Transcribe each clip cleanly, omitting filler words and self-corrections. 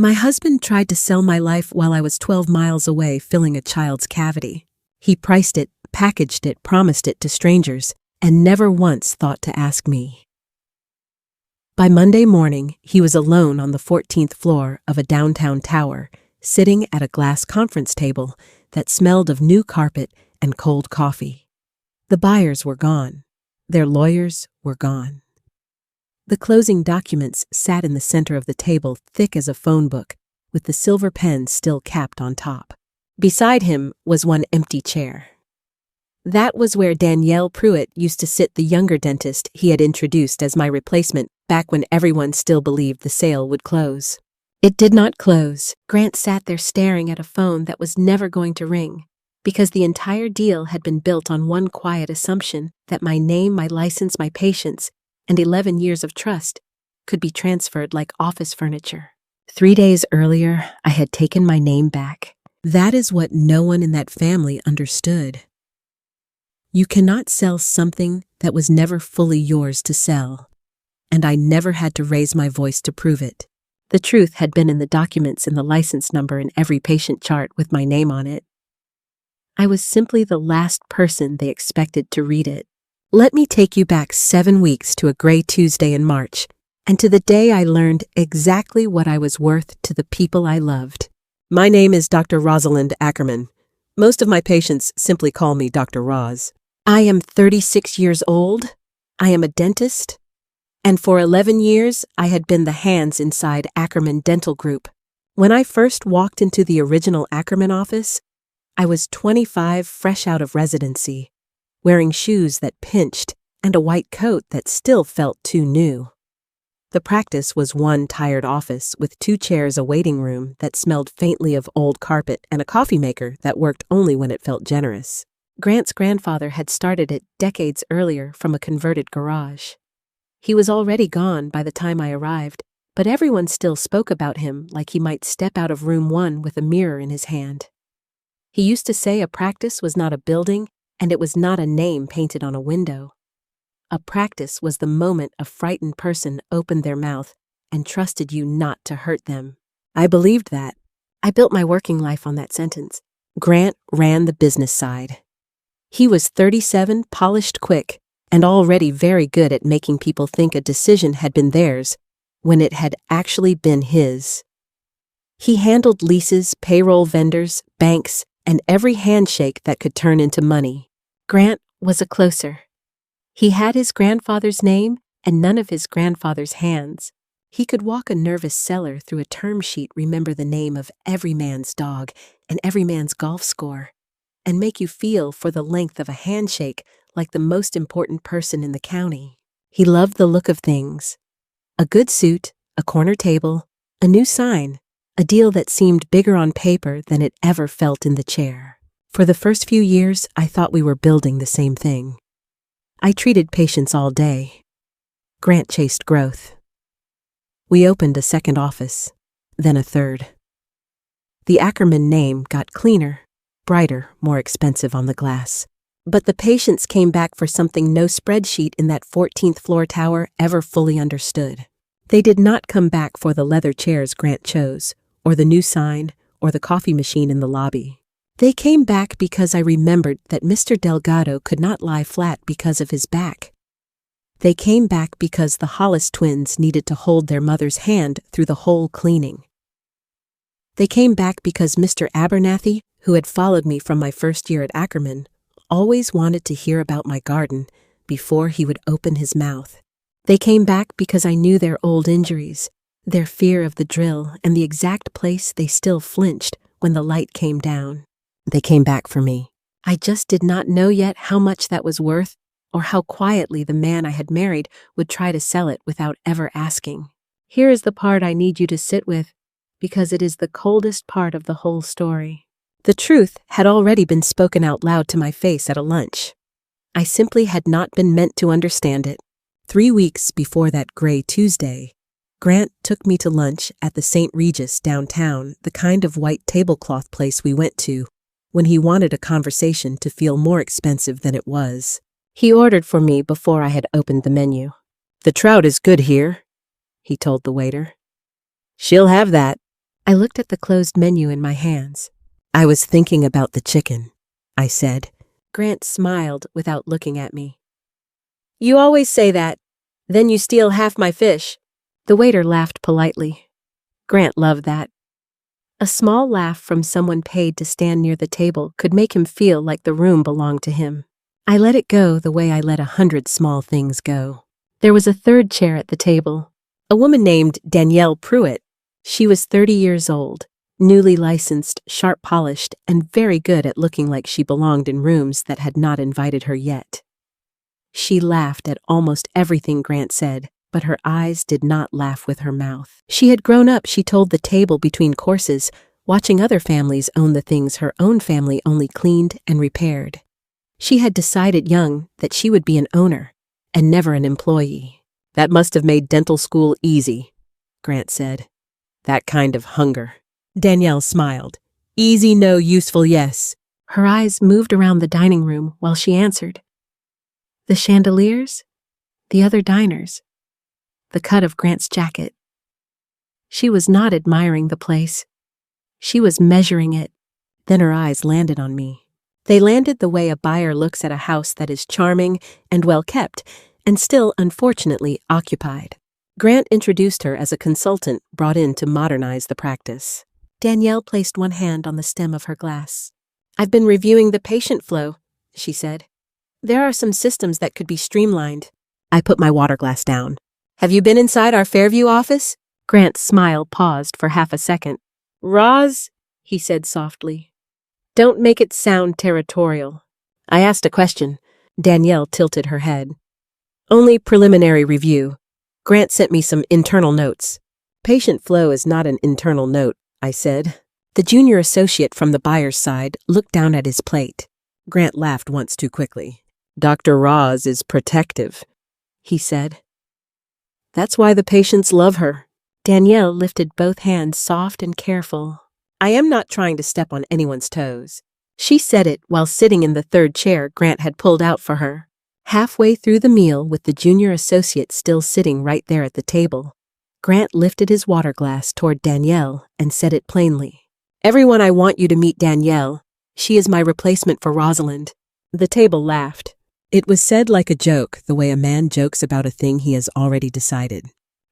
My husband tried to sell my life while I was 12 miles away filling a child's cavity. He priced it, packaged it, promised it to strangers, and never once thought to ask me. By Monday morning, he was alone on the 14th floor of a downtown tower, sitting at a glass conference table that smelled of new carpet and cold coffee. The buyers were gone. Their lawyers were gone. The closing documents sat in the center of the table, thick as a phone book, with the silver pen still capped on top. Beside him was one empty chair. That was where Danielle Pruitt used to sit, the younger dentist he had introduced as my replacement back when everyone still believed the sale would close. It did not close. Grant sat there staring at a phone that was never going to ring, because the entire deal had been built on one quiet assumption that my name, my license, my patience, and 11 years of trust could be transferred like office furniture. 3 days earlier, I had taken my name back. That is what no one in that family understood. You cannot sell something that was never fully yours to sell, and I never had to raise my voice to prove it. The truth had been in the documents and the license number in every patient chart with my name on it. I was simply the last person they expected to read it. Let me take you back 7 weeks to a gray Tuesday in March, and to the day I learned exactly what I was worth to the people I loved. My name is Dr. Rosalind Ackerman. Most of my patients simply call me Dr. Roz. I am 36 years old. I am a dentist. And for 11 years, I had been the hands inside Ackerman Dental Group. When I first walked into the original Ackerman office, I was 25, fresh out of residency, wearing shoes that pinched and a white coat that still felt too new. The practice was one tired office with 2 chairs, a waiting room that smelled faintly of old carpet, and a coffee maker that worked only when it felt generous. Grant's grandfather had started it decades earlier from a converted garage. He was already gone by the time I arrived, but everyone still spoke about him like he might step out of room 1 with a mirror in his hand. He used to say a practice was not a building, and it was not a name painted on a window. A practice was the moment a frightened person opened their mouth and trusted you not to hurt them. I believed that. I built my working life on that sentence. Grant ran the business side. He was 37, polished quick, and already very good at making people think a decision had been theirs when it had actually been his. He handled leases, payroll vendors, banks, and every handshake that could turn into money. Grant was a closer. He had his grandfather's name and none of his grandfather's hands. He could walk a nervous seller through a term sheet, remember the name of every man's dog and every man's golf score, and make you feel for the length of a handshake like the most important person in the county. He loved the look of things. A good suit, a corner table, a new sign, a deal that seemed bigger on paper than it ever felt in the chair. For the first few years, I thought we were building the same thing. I treated patients all day. Grant chased growth. We opened a second office, then a third. The Ackerman name got cleaner, brighter, more expensive on the glass. But the patients came back for something no spreadsheet in that 14th floor tower ever fully understood. They did not come back for the leather chairs Grant chose, or the new sign, or the coffee machine in the lobby. They came back because I remembered that Mr. Delgado could not lie flat because of his back. They came back because the Hollis twins needed to hold their mother's hand through the whole cleaning. They came back because Mr. Abernathy, who had followed me from my first year at Ackerman, always wanted to hear about my garden before he would open his mouth. They came back because I knew their old injuries, their fear of the drill, and the exact place they still flinched when the light came down. They came back for me. I just did not know yet how much that was worth, or how quietly the man I had married would try to sell it without ever asking. Here is the part I need you to sit with, because it is the coldest part of the whole story. The truth had already been spoken out loud to my face at a lunch. I simply had not been meant to understand it. 3 weeks before that gray Tuesday, Grant took me to lunch at the St. Regis downtown, the kind of white tablecloth place we went to when he wanted a conversation to feel more expensive than it was. He ordered for me before I had opened the menu. "The trout is good here," he told the waiter. "She'll have that," I looked at the closed menu in my hands. I was thinking about the chicken, I said. Grant smiled without looking at me. You always say that. Then you steal half my fish. The waiter laughed politely. Grant loved that. A small laugh from someone paid to stand near the table could make him feel like the room belonged to him. I let it go the way I let 100 small things go. There was a third chair at the table. A woman named Danielle Pruitt. She was 30 years old, newly licensed, sharp-polished, and very good at looking like she belonged in rooms that had not invited her yet. She laughed at almost everything Grant said, but her eyes did not laugh with her mouth. She had grown up, she told the table between courses, watching other families own the things her own family only cleaned and repaired. She had decided young that she would be an owner and never an employee. That must have made dental school easy, Grant said. That kind of hunger. Danielle smiled. Easy no, useful yes. Her eyes moved around the dining room while she answered. The chandeliers, the other diners, the cut of Grant's jacket. She was not admiring the place. She was measuring it. Then her eyes landed on me. They landed the way a buyer looks at a house that is charming and well kept, and still, unfortunately, occupied. Grant introduced her as a consultant brought in to modernize the practice. Danielle placed one hand on the stem of her glass. I've been reviewing the patient flow, she said. There are some systems that could be streamlined. I put my water glass down. Have you been inside our Fairview office? Grant's smile paused for half a second. Roz, he said softly. Don't make it sound territorial. I asked a question. Danielle tilted her head. Only preliminary review. Grant sent me some internal notes. Patient flow is not an internal note, I said. The junior associate from the buyer's side looked down at his plate. Grant laughed once too quickly. Dr. Roz is protective, he said. That's why the patients love her. Danielle lifted both hands soft and careful. I am not trying to step on anyone's toes. She said it while sitting in the third chair Grant had pulled out for her. Halfway through the meal, with the junior associate still sitting right there at the table, Grant lifted his water glass toward Danielle and said it plainly. Everyone, I want you to meet Danielle. She is my replacement for Rosalind. The table laughed. It was said like a joke, the way a man jokes about a thing he has already decided.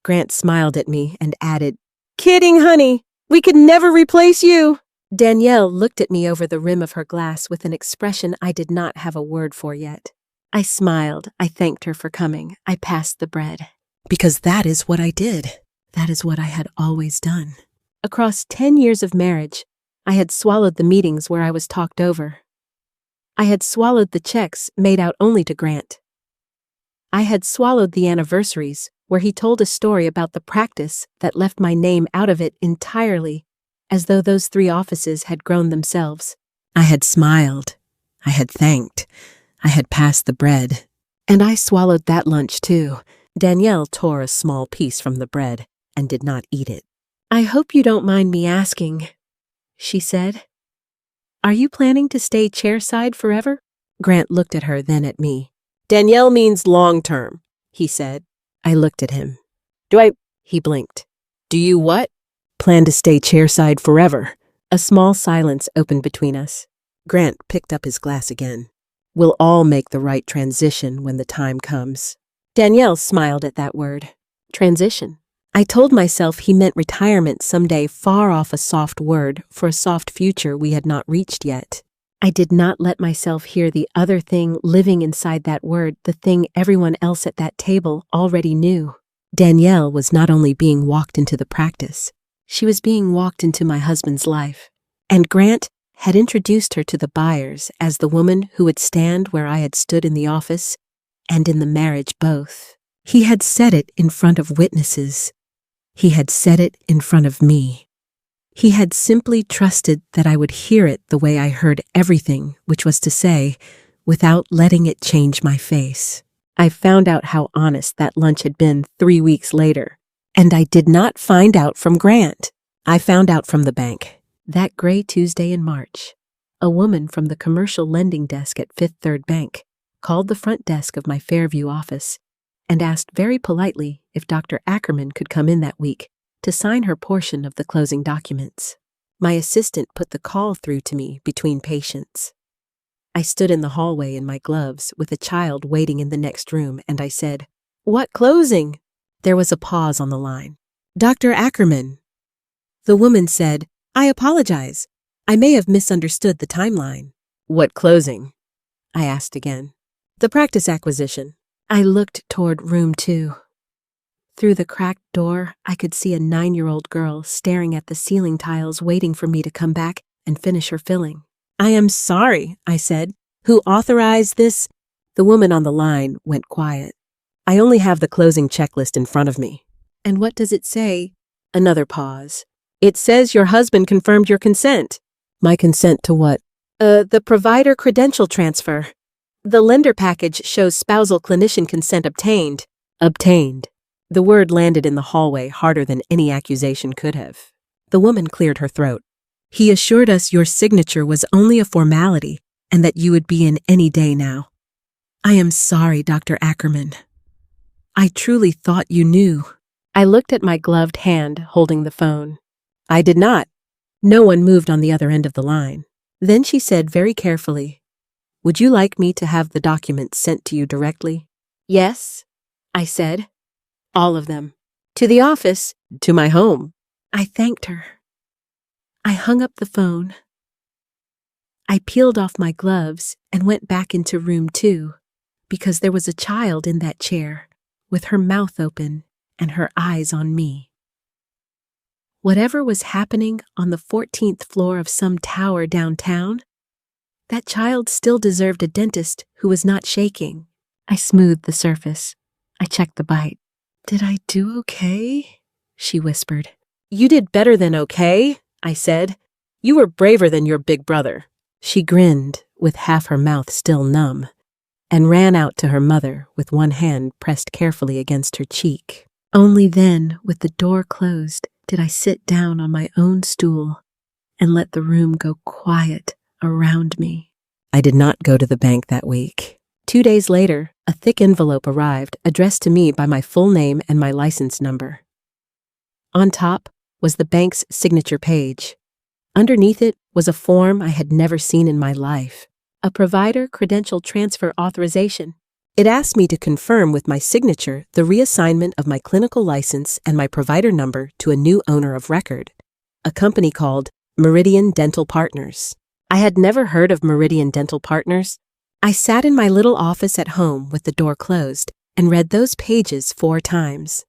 Grant smiled at me and added, Kidding, honey. We could never replace you. Danielle looked at me over the rim of her glass with an expression I did not have a word for yet. I smiled. I thanked her for coming. I passed the bread. Because that is what I did. That is what I had always done. Across 10 years of marriage, I had swallowed the meetings where I was talked over. I had swallowed the checks made out only to Grant. I had swallowed the anniversaries where he told a story about the practice that left my name out of it entirely, as though those 3 offices had grown themselves. I had smiled. I had thanked. I had passed the bread. And I swallowed that lunch too. Danielle tore a small piece from the bread and did not eat it. I hope you don't mind me asking, she said. Are you planning to stay chairside forever? Grant looked at her, then at me. Danielle means long-term, he said. I looked at him. He blinked. Do you what? Plan to stay chairside forever. A small silence opened between us. Grant picked up his glass again. We'll all make the right transition when the time comes. Danielle smiled at that word. Transition. I told myself he meant retirement someday, far off, a soft word for a soft future we had not reached yet. I did not let myself hear the other thing living inside that word, the thing everyone else at that table already knew. Danielle was not only being walked into the practice, she was being walked into my husband's life. And Grant had introduced her to the buyers as the woman who would stand where I had stood in the office and in the marriage both. He had said it in front of witnesses. He had said it in front of me. He had simply trusted that I would hear it the way I heard everything, which was to say, without letting it change my face. I found out how honest that lunch had been 3 weeks later. And I did not find out from Grant. I found out from the bank. That gray Tuesday in March, a woman from the commercial lending desk at Fifth Third Bank called the front desk of my Fairview office and asked very politely if Dr. Ackerman could come in that week to sign her portion of the closing documents. My assistant put the call through to me between patients. I stood in the hallway in my gloves with a child waiting in the next room, and I said, "What closing?" There was a pause on the line. "Dr. Ackerman." The woman said, "I apologize. I may have misunderstood the timeline." "What closing?" I asked again. "The practice acquisition." I looked toward room 2. Through the cracked door, I could see a 9-year-old girl staring at the ceiling tiles, waiting for me to come back and finish her filling. "I am sorry," I said. "Who authorized this?" The woman on the line went quiet. "I only have the closing checklist in front of me." "And what does it say?" Another pause. "It says your husband confirmed your consent." "My consent to what?" The provider credential transfer. The lender package shows spousal clinician consent obtained." Obtained. The word landed in the hallway harder than any accusation could have. The woman cleared her throat. "He assured us your signature was only a formality and that you would be in any day now." "I am sorry, Dr. Ackerman. I truly thought you knew." I looked at my gloved hand holding the phone. I did not. No one moved on the other end of the line. Then she said very carefully, "Would you like me to have the documents sent to you directly?" "Yes," I said. "All of them." "To the office?" "To my home." I thanked her. I hung up the phone. I peeled off my gloves and went back into room 2 because there was a child in that chair with her mouth open and her eyes on me. Whatever was happening on the 14th floor of some tower downtown, that child still deserved a dentist who was not shaking. I smoothed the surface. I checked the bite. "Did I do okay?" she whispered. "You did better than okay," I said. "You were braver than your big brother." She grinned, with half her mouth still numb, and ran out to her mother with one hand pressed carefully against her cheek. Only then, with the door closed, did I sit down on my own stool and let the room go quiet around me. I did not go to the bank that week. 2 days later, a thick envelope arrived, addressed to me by my full name and my license number. On top was the bank's signature page. Underneath it was a form I had never seen in my life, a provider credential transfer authorization. It asked me to confirm with my signature the reassignment of my clinical license and my provider number to a new owner of record, a company called Meridian Dental Partners. I had never heard of Meridian Dental Partners. I sat in my little office at home with the door closed and read those pages 4 times.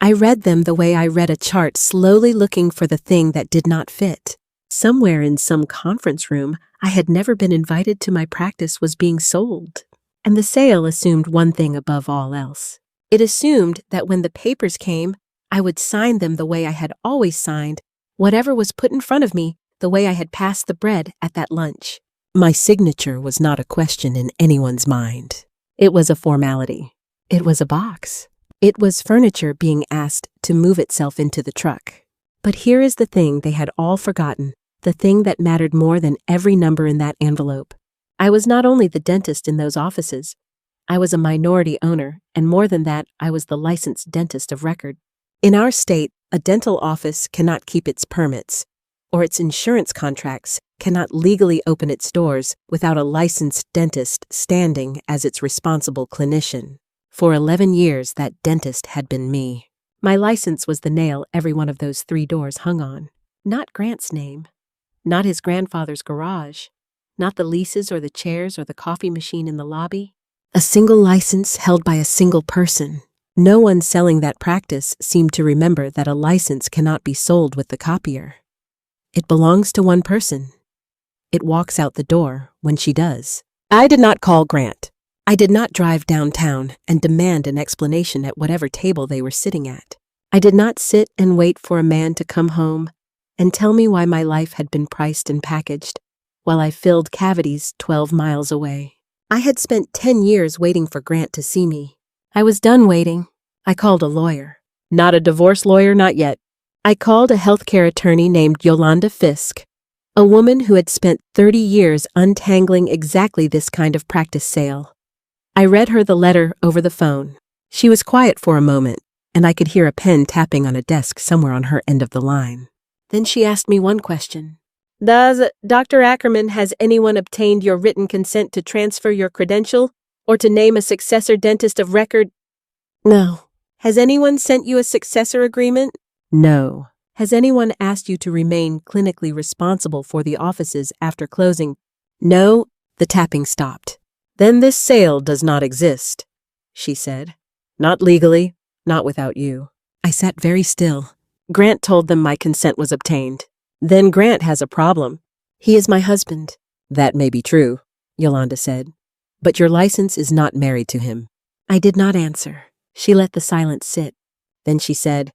I read them the way I read a chart, slowly looking for the thing that did not fit. Somewhere in some conference room I had never been invited to my practice was being sold. And the sale assumed one thing above all else. It assumed that when the papers came, I would sign them the way I had always signed whatever was put in front of me, the way I had passed the bread at that lunch. My signature was not a question in anyone's mind. It was a formality. It was a box. It was furniture being asked to move itself into the truck. But here is the thing they had all forgotten, the thing that mattered more than every number in that envelope. I was not only the dentist in those offices, I was a minority owner, and more than that, I was the licensed dentist of record. In our state, a dental office cannot keep its permits, or its insurance contracts cannot legally open its doors without a licensed dentist standing as its responsible clinician. For 11 years, that dentist had been me. My license was the nail every one of those 3 doors hung on. Not Grant's name, not his grandfather's garage, not the leases or the chairs or the coffee machine in the lobby. A single license held by a single person. No one selling that practice seemed to remember that a license cannot be sold with the copier. It belongs to one person. It walks out the door when she does. I did not call Grant. I did not drive downtown and demand an explanation at whatever table they were sitting at. I did not sit and wait for a man to come home and tell me why my life had been priced and packaged, while I filled cavities 12 miles away. I had spent 10 years waiting for Grant to see me. I was done waiting. I called a lawyer. Not a divorce lawyer, not yet. I called a healthcare attorney named Yolanda Fisk, a woman who had spent 30 years untangling exactly this kind of practice sale. I read her the letter over the phone. She was quiet for a moment, and I could hear a pen tapping on a desk somewhere on her end of the line. Then she asked me one question. Does Dr. Ackerman, has anyone obtained your written consent to transfer your credential or to name a successor dentist of record? No. Has anyone sent you a successor agreement? No. Has anyone asked you to remain clinically responsible for the offices after closing? No. The tapping stopped. Then this sale does not exist, she said. Not legally, not without you. I sat very still. Grant told them my consent was obtained. Then Grant has a problem. He is my husband. That may be true, Yolanda said. But your license is not married to him. I did not answer. She let the silence sit. Then she said,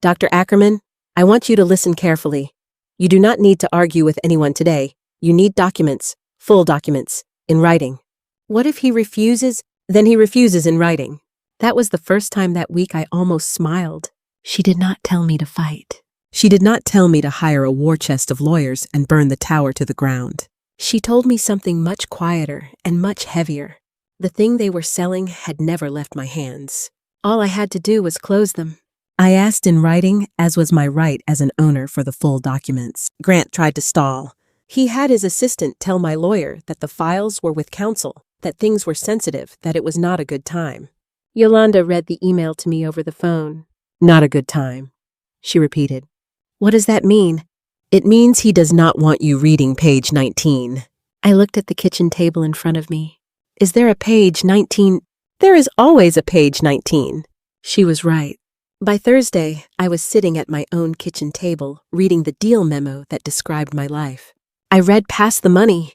Dr. Ackerman, I want you to listen carefully. You do not need to argue with anyone today. You need documents, full documents, in writing. What if he refuses? Then he refuses in writing. That was the first time that week I almost smiled. She did not tell me to fight. She did not tell me to hire a war chest of lawyers and burn the tower to the ground. She told me something much quieter and much heavier. The thing they were selling had never left my hands. All I had to do was close them. I asked in writing, as was my right as an owner, for the full documents. Grant tried to stall. He had his assistant tell my lawyer that the files were with counsel, that things were sensitive, that it was not a good time. Yolanda read the email to me over the phone. Not a good time, she repeated. What does that mean? It means he does not want you reading page 19. I looked at the kitchen table in front of me. Is there a page 19? There is always a page 19. She was right. By Thursday, I was sitting at my own kitchen table, reading the deal memo that described my life. I read past the money.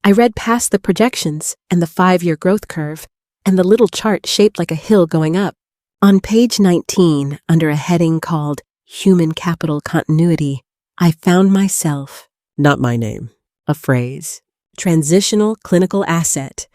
I read past the projections and the 5-year growth curve and the little chart shaped like a hill going up. On page 19, under a heading called Human Capital Continuity, I found myself, not my name, a phrase, transitional clinical asset,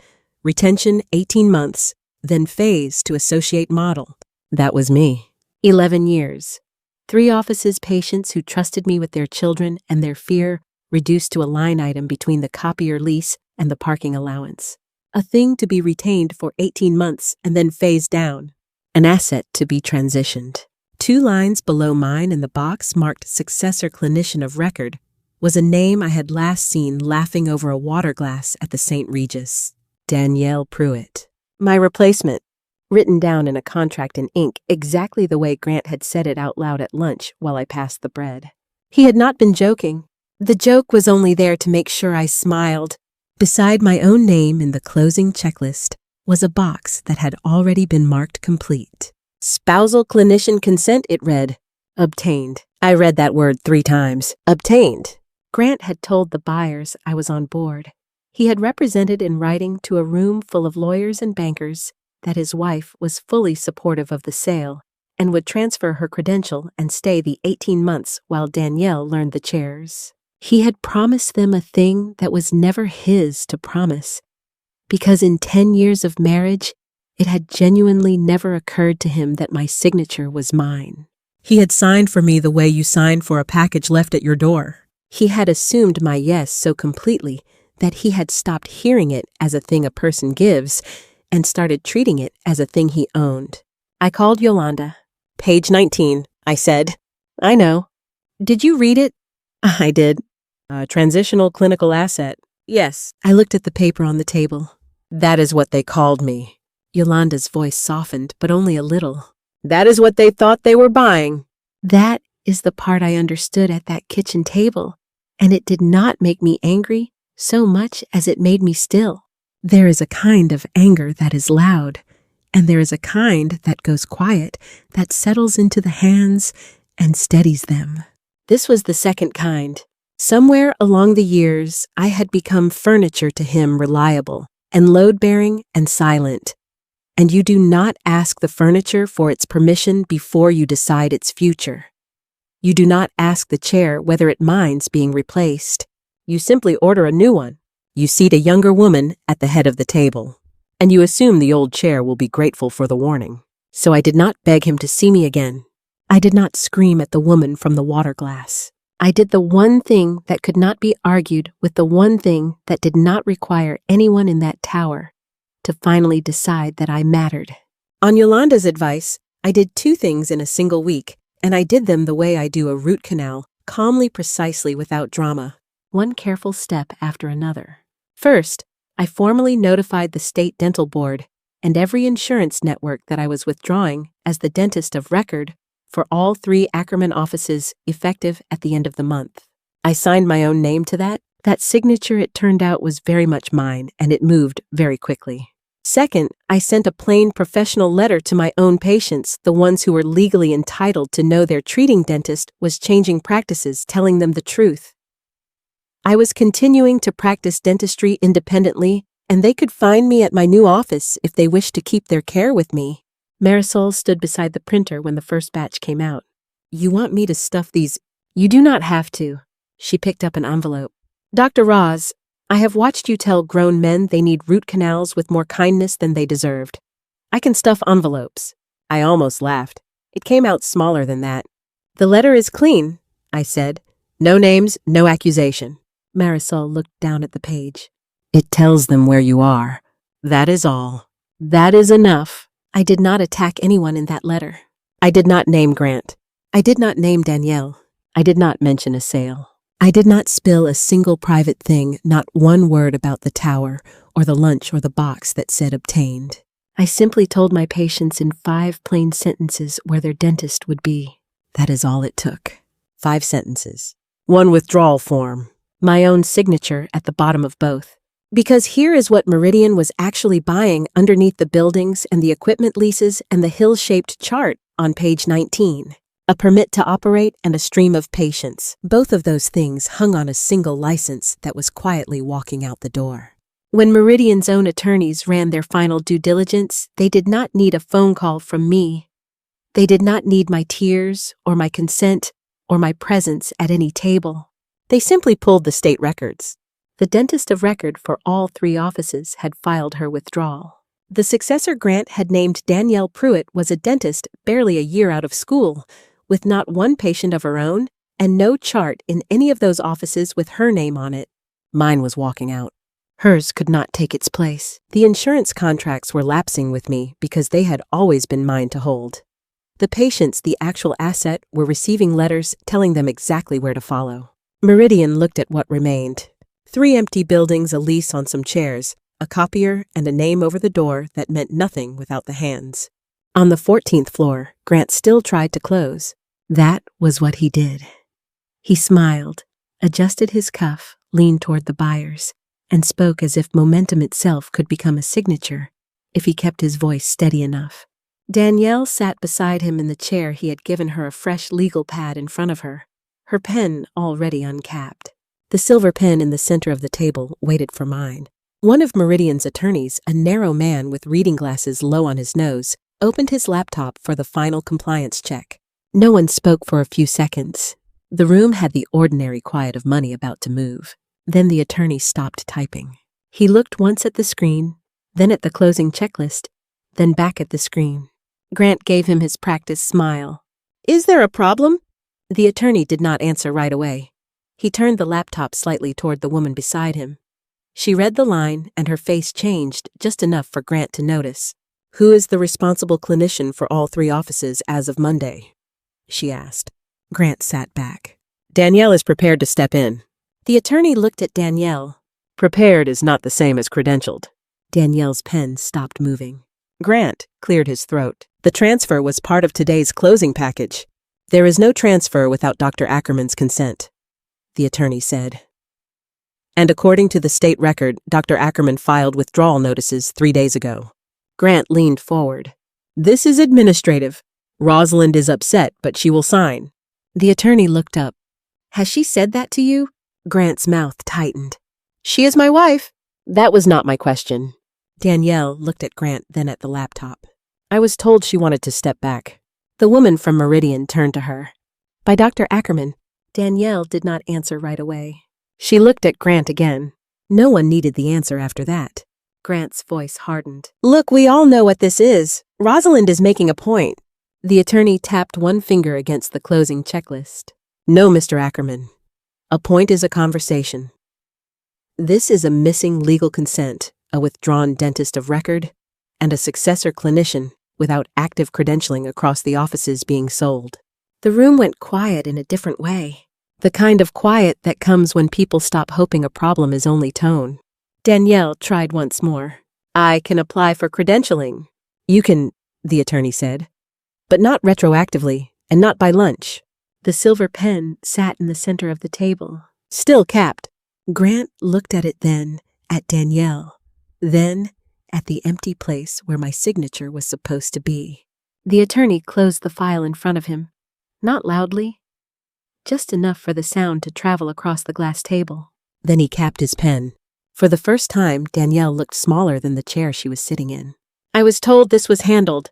retention 18 months, then phase to associate model. That was me. 11 years. 3 offices, patients who trusted me with their children and their fear reduced to a line item between the copier lease and the parking allowance. A thing to be retained for 18 months and then phased down. An asset to be transitioned. 2 lines below mine in the box marked Successor Clinician of Record was a name I had last seen laughing over a water glass at the St. Regis. Danielle Pruitt. My replacement. Written down in a contract in ink exactly the way Grant had said it out loud at lunch while I passed the bread. He had not been joking. The joke was only there to make sure I smiled. Beside my own name in the closing checklist was a box that had already been marked complete. Spousal clinician consent, it read. Obtained. I read that word 3 times. Obtained. Grant had told the buyers I was on board. He had represented in writing to a room full of lawyers and bankers that his wife was fully supportive of the sale and would transfer her credential and stay the 18 months while Danielle learned the chairs. He had promised them a thing that was never his to promise, because in 10 years of marriage, it had genuinely never occurred to him that my signature was mine. He had signed for me the way you sign for a package left at your door. He had assumed my yes so completely that he had stopped hearing it as a thing a person gives and started treating it as a thing he owned. I called Yolanda. Page 19, I said. I know. Did you read it? I did. Transitional clinical asset. Yes. I looked at the paper on the table. That is what they called me. Yolanda's voice softened, but only a little. That is what they thought they were buying. That is the part I understood at that kitchen table, and it did not make me angry so much as it made me still. There is a kind of anger that is loud, and there is a kind that goes quiet, that settles into the hands and steadies them. This was the second kind. Somewhere along the years, I had become furniture to him, reliable and load-bearing and silent. And you do not ask the furniture for its permission before you decide its future. You do not ask the chair whether it minds being replaced. You simply order a new one. You seat a younger woman at the head of the table, and you assume the old chair will be grateful for the warning. So I did not beg him to see me again. I did not scream at the woman from the water glass. I did the one thing that could not be argued with the one thing that did not require anyone in that tower to finally decide that I mattered. On Yolanda's advice, I did 2 things in a single week, and I did them the way I do a root canal, calmly, precisely, without drama. One careful step after another. First, I formally notified the state dental board and every insurance network that I was withdrawing as the dentist of record for all 3 Ackerman offices effective at the end of the month. I signed my own name to that. That signature, it turned out, was very much mine, and it moved very quickly. Second, I sent a plain professional letter to my own patients, the ones who were legally entitled to know their treating dentist was changing practices, telling them the truth. I was continuing to practice dentistry independently, and they could find me at my new office if they wished to keep their care with me. Marisol stood beside the printer when the first batch came out. You want me to stuff these? You do not have to. She picked up an envelope. Dr. Roz, I have watched you tell grown men they need root canals with more kindness than they deserved. I can stuff envelopes. I almost laughed. It came out smaller than that. The letter is clean, I said. No names, no accusation. Marisol looked down at the page. It tells them where you are. That is all. That is enough. I did not attack anyone in that letter. I did not name Grant. I did not name Danielle. I did not mention a sale. I did not spill a single private thing, not one word about the tower or the lunch or the box that said obtained. I simply told my patients in 5 plain sentences where their dentist would be. That is all it took. 5 sentences. 1 withdrawal form. My own signature at the bottom of both. Because here is what Meridian was actually buying underneath the buildings and the equipment leases and the hill-shaped chart on page 19. A permit to operate and a stream of patients. Both of those things hung on a single license that was quietly walking out the door. When Meridian's own attorneys ran their final due diligence, they did not need a phone call from me. They did not need my tears or my consent or my presence at any table. They simply pulled the state records. The dentist of record for all 3 offices had filed her withdrawal. The successor Grant had named Danielle Pruitt was a dentist barely a year out of school, with not one patient of her own and no chart in any of those offices with her name on it. Mine was walking out. Hers could not take its place. The insurance contracts were lapsing with me because they had always been mine to hold. The patients, the actual asset, were receiving letters telling them exactly where to follow. Meridian looked at what remained. 3 empty buildings, a lease on some chairs, a copier, and a name over the door that meant nothing without the hands. On the 14th floor, Grant still tried to close. That was what he did. He smiled, adjusted his cuff, leaned toward the buyers, and spoke as if momentum itself could become a signature if he kept his voice steady enough. Danielle sat beside him in the chair he had given her, a fresh legal pad in front of her, her pen already uncapped. The silver pen in the center of the table waited for mine. One of Meridian's attorneys, a narrow man with reading glasses low on his nose, opened his laptop for the final compliance check. No one spoke for a few seconds. The room had the ordinary quiet of money about to move. Then the attorney stopped typing. He looked once at the screen, then at the closing checklist, then back at the screen. Grant gave him his practiced smile. Is there a problem? The attorney did not answer right away. He turned the laptop slightly toward the woman beside him. She read the line, and her face changed just enough for Grant to notice. Who is the responsible clinician for all 3 offices as of Monday? She asked. Grant sat back. Danielle is prepared to step in. The attorney looked at Danielle. Prepared is not the same as credentialed. Danielle's pen stopped moving. Grant cleared his throat. The transfer was part of today's closing package. There is no transfer without Dr. Ackerman's consent, the attorney said. And according to the state record, Dr. Ackerman filed withdrawal notices 3 days ago. Grant leaned forward. This is administrative. Rosalind is upset, but she will sign. The attorney looked up. Has she said that to you? Grant's mouth tightened. She is my wife. That was not my question. Danielle looked at Grant, then at the laptop. I was told she wanted to step back. The woman from Meridian turned to her. By Dr. Ackerman. Danielle did not answer right away. She looked at Grant again. No one needed the answer after that. Grant's voice hardened. Look, we all know what this is. Rosalind is making a point. The attorney tapped one finger against the closing checklist. No, Mr. Ackerman. A point is a conversation. This is a missing legal consent, a withdrawn dentist of record, and a successor clinician, without active credentialing across the offices being sold. The room went quiet in a different way. The kind of quiet that comes when people stop hoping a problem is only tone. Danielle tried once more. "I can apply for credentialing." "You can," the attorney said, "but not retroactively, and not by lunch." The silver pen sat in the center of the table, still capped. Grant looked at it then, at Danielle, then at the empty place where my signature was supposed to be. The attorney closed the file in front of him, not loudly, just enough for the sound to travel across the glass table. Then he capped his pen. For the first time, Danielle looked smaller than the chair she was sitting in. "I was told this was handled,"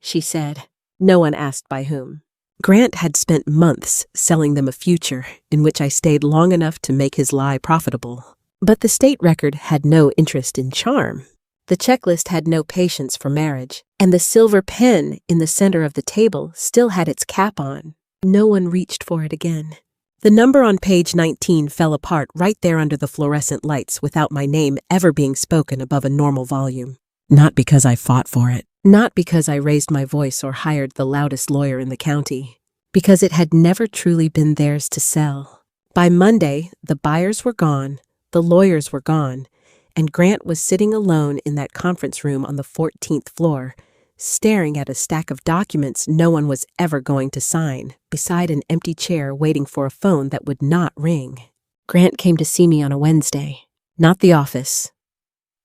she said. No one asked by whom. Grant had spent months selling them a future in which I stayed long enough to make his lie profitable. But the state record had no interest in charm. The checklist had no patience for marriage, and the silver pen in the center of the table still had its cap on. No one reached for it again. The number on page 19 fell apart right there under the fluorescent lights without my name ever being spoken above a normal volume. Not because I fought for it. Not because I raised my voice or hired the loudest lawyer in the county. Because it had never truly been theirs to sell. By Monday, the buyers were gone, the lawyers were gone, and Grant was sitting alone in that conference room on the 14th floor, staring at a stack of documents no one was ever going to sign, beside an empty chair waiting for a phone that would not ring. Grant came to see me on a Wednesday, not the office.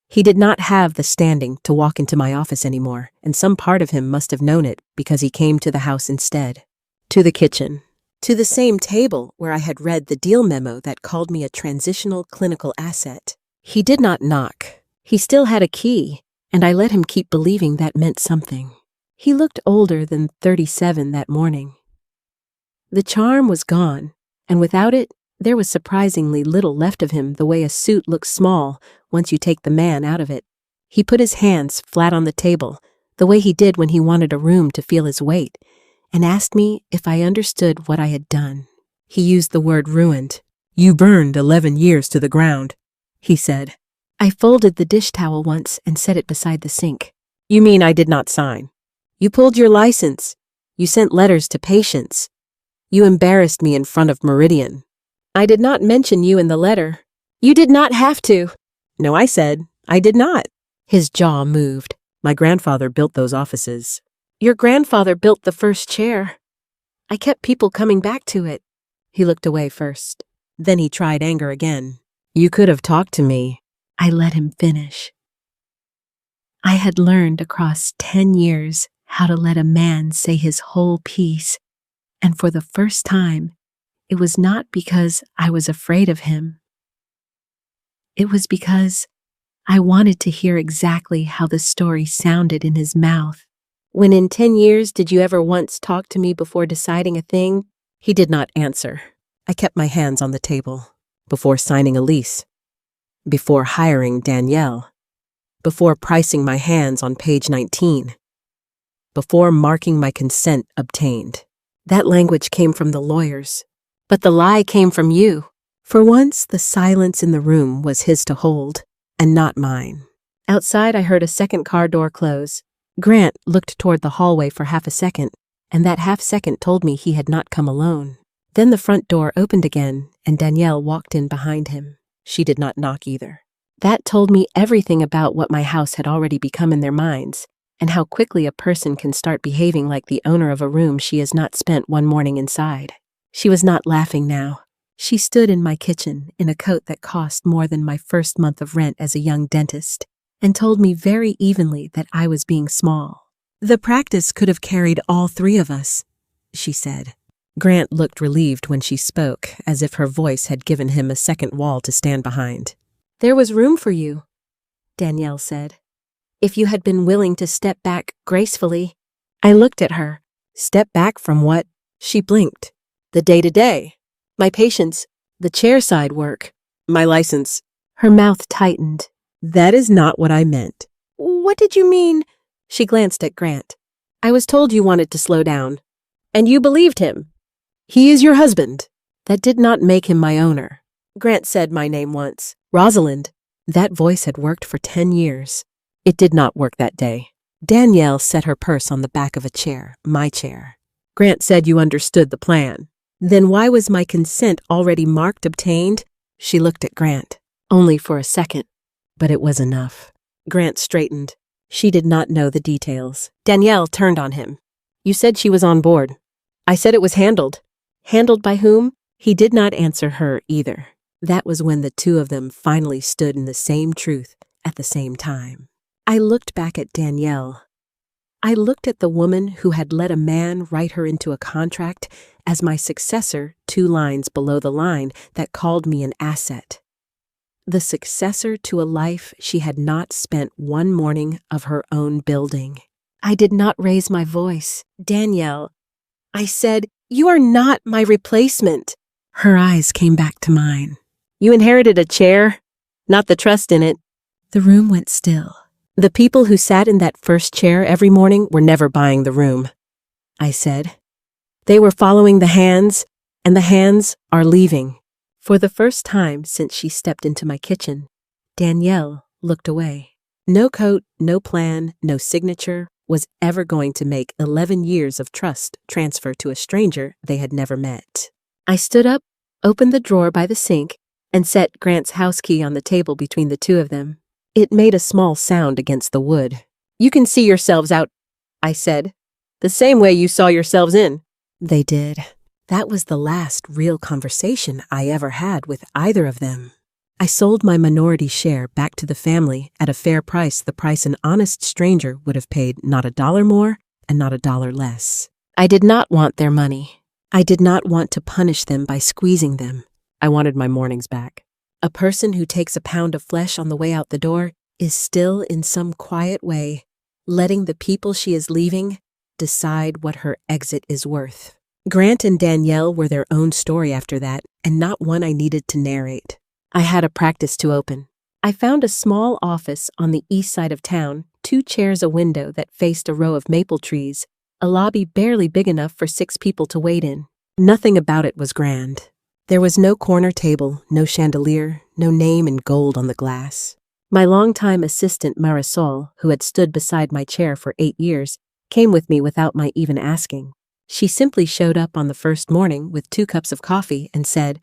He did not have the standing to walk into my office anymore, and some part of him must have known it because he came to the house instead. To the kitchen. To the same table where I had read the deal memo that called me a transitional clinical asset. He did not knock. He still had a key, and I let him keep believing that meant something. He looked older than 37 that morning. The charm was gone, and without it, there was surprisingly little left of him the way a suit looks small once you take the man out of it. He put his hands flat on the table, the way he did when he wanted a room to feel his weight, and asked me if I understood what I had done. He used the word ruined. "You burned 11 years to the ground," he said. I folded the dish towel once and set it beside the sink. "You mean I did not sign? You pulled your license. You sent letters to patients. You embarrassed me in front of Meridian." "I did not mention you in the letter. You did not have to." "No, I said, I did not." His jaw moved. "My grandfather built those offices." "Your grandfather built the first chair. I kept people coming back to it." He looked away first. Then he tried anger again. "You could have talked to me." I let him finish. I had learned across 10 years how to let a man say his whole piece, and for the first time, it was not because I was afraid of him. It was because I wanted to hear exactly how the story sounded in his mouth. "When in 10 years did you ever once talk to me before deciding a thing?" He did not answer. I kept my hands on the table. "Before signing a lease. Before hiring Danielle. Before pricing my hands on page 19. Before marking my consent obtained." That language came from the lawyers. But the lie came from you. For once, the silence in the room was his to hold, and not mine. Outside, I heard a second car door close. Grant looked toward the hallway for half a second, and that half second told me he had not come alone. Then the front door opened again, and Danielle walked in behind him. She did not knock either. That told me everything about what my house had already become in their minds, and how quickly a person can start behaving like the owner of a room she has not spent one morning inside. She was not laughing now. She stood in my kitchen in a coat that cost more than my first month of rent as a young dentist, and told me very evenly that I was being small. "The practice could have carried all three of us," she said. Grant looked relieved when she spoke, as if her voice had given him a second wall to stand behind. "There was room for you," Danielle said, "if you had been willing to step back gracefully." I looked at her. Step back from what? She blinked. "The day-to-day. My patients. The chairside work. My license." Her mouth tightened. "That is not what I meant." "What did you mean?" She glanced at Grant. "I was told you wanted to slow down. And you believed him." "He is your husband." That did not make him my owner. Grant said my name once. "Rosalind." That voice had worked for 10 years. It did not work that day. Danielle set her purse on the back of a chair, my chair. Grant said you understood the plan. Then why was my consent already marked obtained? She looked at Grant. Only for a second, but it was enough. Grant straightened. She did not know the details. Danielle turned on him. You said she was on board. I said it was handled. Handled by whom? He did not answer her either. That was when the two of them finally stood in the same truth at the same time. I looked back at Danielle. I looked at the woman who had let a man write her into a contract as my successor 2 lines below the line that called me an asset. The successor to a life she had not spent one morning of her own building. I did not raise my voice. Danielle, I said, you are not my replacement. Her eyes came back to mine. You inherited a chair, not the trust in it. The room went still. The people who sat in that first chair every morning were never buying the room, I said. They were following the hands, and the hands are leaving. For the first time since she stepped into my kitchen, Danielle looked away. No coat, no plan, no signature was ever going to make 11 years of trust transfer to a stranger they had never met. I stood up, opened the drawer by the sink, and set Grant's house key on the table between the two of them. It made a small sound against the wood. You can see yourselves out, I said. The same way you saw yourselves in. They did. That was the last real conversation I ever had with either of them. I sold my minority share back to the family at a fair price, the price an honest stranger would have paid, not $1 more and not $1 less. I did not want their money. I did not want to punish them by squeezing them. I wanted my mornings back. A person who takes a pound of flesh on the way out the door is still, in some quiet way, letting the people she is leaving decide what her exit is worth. Grant and Danielle were their own story after that, and not one I needed to narrate. I had a practice to open. I found a small office on the east side of town, 2 chairs, a window that faced a row of maple trees, a lobby barely big enough for 6 people to wait in. Nothing about it was grand. There was no corner table, no chandelier, no name in gold on the glass. My longtime assistant Marisol, who had stood beside my chair for 8 years, came with me without my even asking. She simply showed up on the first morning with 2 cups of coffee and said,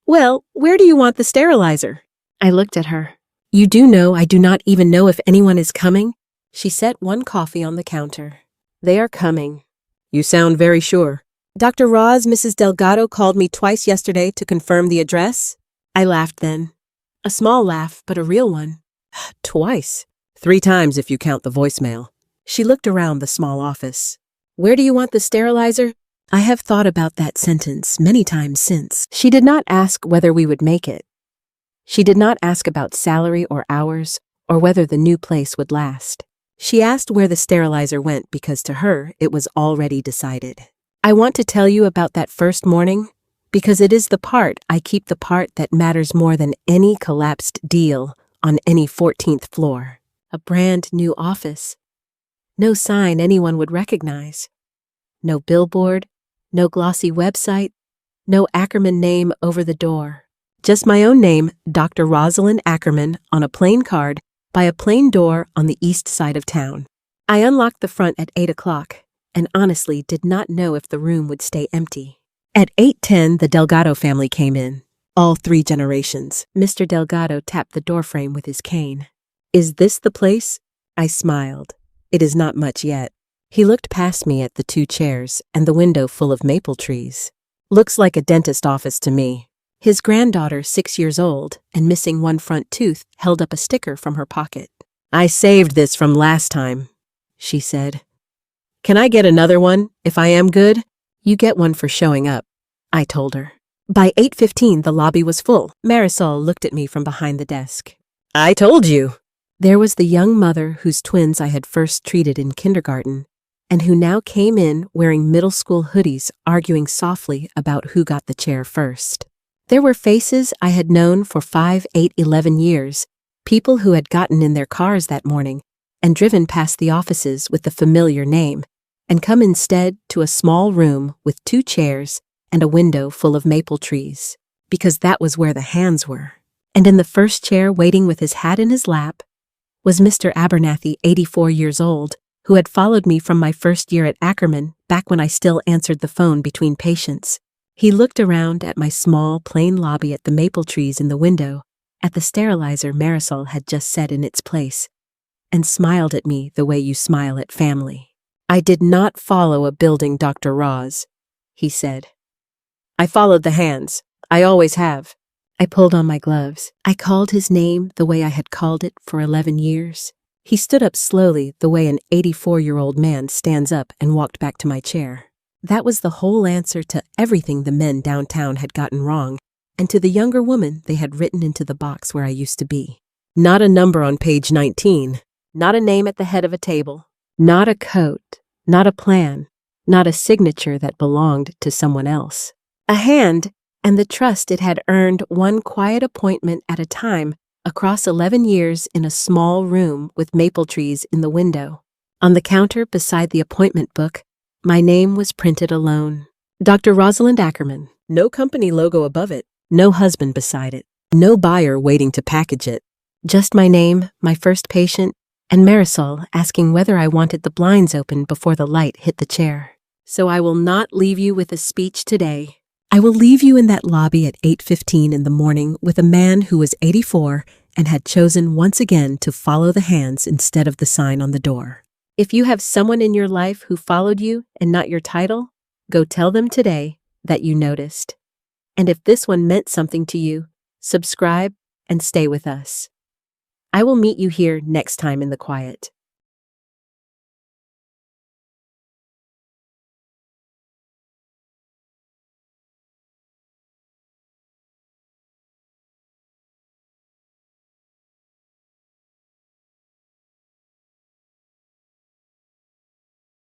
Well, where do you want the sterilizer? I looked at her. You do know I do not even know if anyone is coming? She set 1 coffee on the counter. They are coming. You sound very sure. Dr. Roz, Mrs. Delgado called me twice yesterday to confirm the address. I laughed then. A small laugh, but a real one. Twice. 3 times if you count the voicemail. She looked around the small office. Where do you want the sterilizer? I have thought about that sentence many times since. She did not ask whether we would make it. She did not ask about salary or hours, or whether the new place would last. She asked where the sterilizer went because to her it was already decided. I want to tell you about that first morning because it is the part that matters more than any collapsed deal on any 14th floor. A brand new office. No sign anyone would recognize. No billboard, no glossy website, no Ackerman name over the door. Just my own name, Dr. Rosalind Ackerman, on a plain card by a plain door on the east side of town. I unlocked the front at 8 o'clock. And honestly did not know if the room would stay empty. At 8:10, the Delgado family came in. All 3 generations. Mr. Delgado tapped the doorframe with his cane. Is this the place? I smiled. It is not much yet. He looked past me at the 2 chairs and the window full of maple trees. Looks like a dentist office to me. His granddaughter, 6 years old and missing 1 front tooth, held up a sticker from her pocket. I saved this from last time, she said. Can I get another one, if I am good? You get one for showing up, I told her. By 8:15, the lobby was full. Marisol looked at me from behind the desk. I told you. There was the young mother whose twins I had first treated in kindergarten, and who now came in wearing middle school hoodies, arguing softly about who got the chair first. There were faces I had known for 5, 8, 11 years, people who had gotten in their cars that morning and driven past the offices with the familiar name, and come instead to a small room with 2 chairs and a window full of maple trees, because that was where the hands were. And in the first chair, waiting with his hat in his lap, was Mr. Abernathy, 84 years old, who had followed me from my first year at Ackerman, back when I still answered the phone between patients. He looked around at my small, plain lobby, at the maple trees in the window, at the sterilizer Marisol had just set in its place, and smiled at me the way you smile at family. "I did not follow a building, Dr. Roz," he said. "I followed the hands. I always have." I pulled on my gloves. I called his name the way I had called it for 11 years. He stood up slowly, the way an 84-year-old man stands up, and walked back to my chair. That was the whole answer to everything the men downtown had gotten wrong, and to the younger woman they had written into the box where I used to be. Not a number on page 19, not a name at the head of a table, not a coat, not a plan, not a signature that belonged to someone else. A hand, and the trust it had earned, one quiet appointment at a time, across 11 years, in a small room with maple trees in the window. On the counter beside the appointment book, my name was printed alone. Dr. Rosalind Ackerman. No company logo above it, no husband beside it, no buyer waiting to package it. Just my name, my first patient, and Marisol asking whether I wanted the blinds open before the light hit the chair. So I will not leave you with a speech today. I will leave you in that lobby at 8:15 in the morning with a man who was 84 and had chosen once again to follow the hands instead of the sign on the door. If you have someone in your life who followed you and not your title, go tell them today that you noticed. And if this one meant something to you, subscribe and stay with us. I will meet you here next time in the quiet.